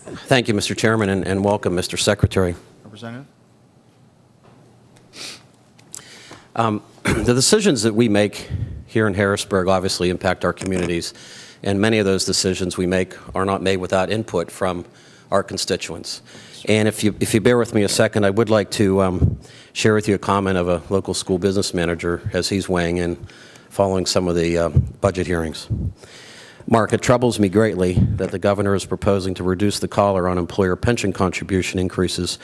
Thank you, Mr. Chairman, and welcome, Mr. Secretary. Representative? The decisions that we make here in Harrisburg obviously impact our communities, and many of those decisions we make are not made without input from our constituents. And if you bear with me a second, I would like to share with you a comment of a local school business manager as he's weighing in following some of the budget hearings. Mark, it troubles me greatly that the governor is proposing to reduce the collar on employer pension contribution increases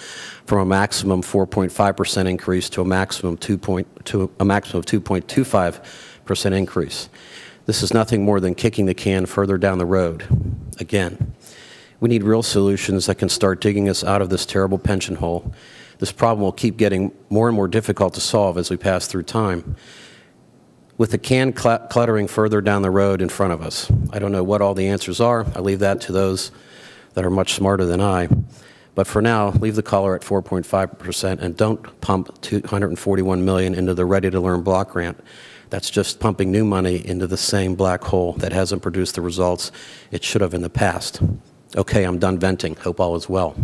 from a maximum 4.5% increase to a maximum 2.25% increase. This is nothing more than kicking the can further down the road. Again, we need real solutions that can start digging us out of this terrible pension hole. This problem will keep getting more and more difficult to solve as we pass through time, with the can cluttering further down the road in front of us. I don't know what all the answers are. I leave that to those that are much smarter than I. But for now, leave the collar at 4.5% and don't pump $241 million into the Ready to Learn block grant. That's just pumping new money into the same black hole that hasn't produced the results it should have in the past. Okay, I'm done venting. Hope all is well.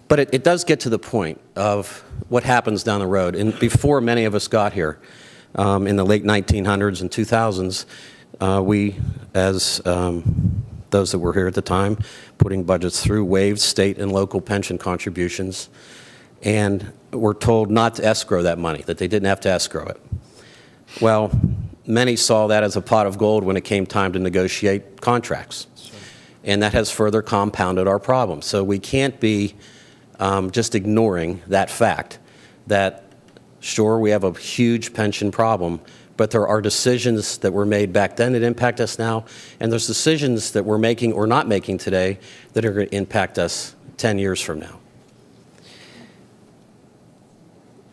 But it does get to the point of what happens down the road. And before many of us got here, in the late 1900s and 2000s, we, as those that were here at the time, putting budgets through, waived state and local pension contributions, and were told not to escrow that money, that they didn't have to escrow it. Well, many saw that as a pot of gold when it came time to negotiate contracts. And that has further compounded our problem. So we can't be just ignoring that fact that, sure, we have a huge pension problem, but there are decisions that were made back then that impact us now, and there's decisions that we're making or not making today that are going to impact us 10 years from now.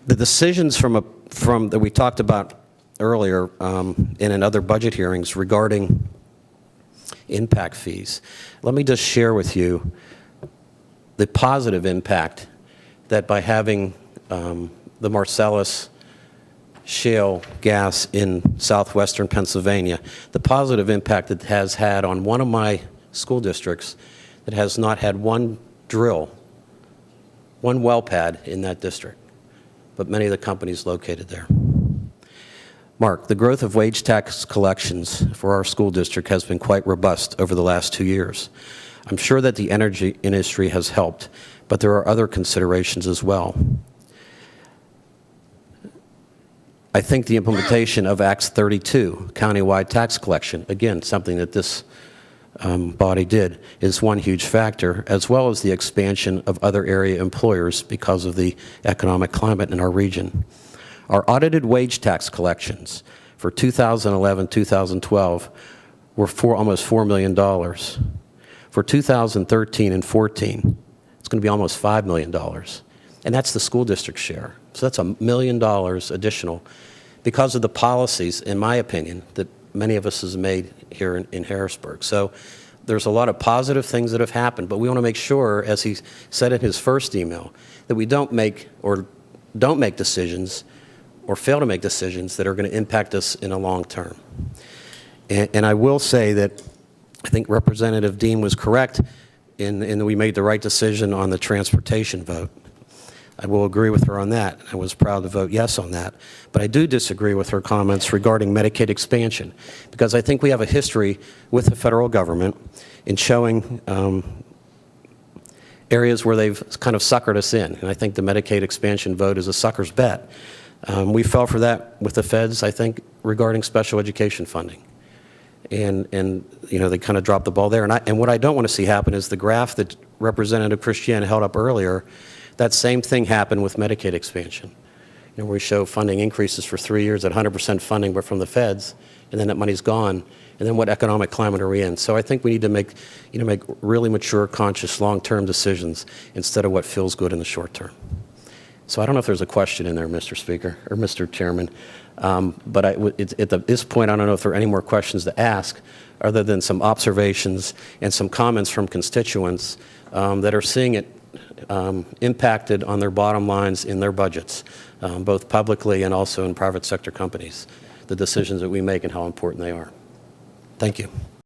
The decisions from that we talked about earlier in other budget hearings regarding impact fees, let me just share with you the positive impact that by having the Marcellus shale gas in southwestern Pennsylvania, the positive impact it has had on one of my school districts that has not had one drill, one well pad in that district, but many of the companies located there. Mark, the growth of wage tax collections for our school district has been quite robust over the last 2 years. I'm sure that the energy industry has helped, but there are other considerations as well. I think the implementation of Act 32, countywide tax collection, again, something that this body did, is one huge factor, as well as the expansion of other area employers because of the economic climate in our region. Our audited wage tax collections for 2011-2012 were almost $4 million. For 2013 and 14, it's going to be almost $5 million. And that's the school district share. So that's $1 million additional because of the policies, in my opinion, that many of us has made here in Harrisburg. So there's a lot of positive things that have happened, but we want to make sure, as he said in his first email, that we don't make decisions or fail to make decisions that are going to impact us in a long term. And I will say that I think Representative Dean was correct in that we made the right decision on the transportation vote. I will agree with her on that. I was proud to vote yes on that. But I do disagree with her comments regarding Medicaid expansion, because I think we have a history with the federal government in showing areas where they've kind of suckered us in. And I think the Medicaid expansion vote is a sucker's bet. We fell for that with the feds, I think, regarding special education funding. And you know, they kind of dropped the ball there. And what I don't want to see happen is the graph that Representative Christian held up earlier. That same thing happened with Medicaid expansion, you know, where we show funding increases for 3 years at 100% funding, but from the feds, and then that money's gone. And then what economic climate are we in? So I think we need to make really mature, conscious, long-term decisions instead of what feels good in the short term. So I don't know if there's a question in there, Mr. Speaker or Mr. Chairman. But at this point, I don't know if there are any more questions to ask other than some observations and some comments from constituents that are seeing it impacted on their bottom lines in their budgets, both publicly and also in private sector companies, the decisions that we make and how important they are. Thank you.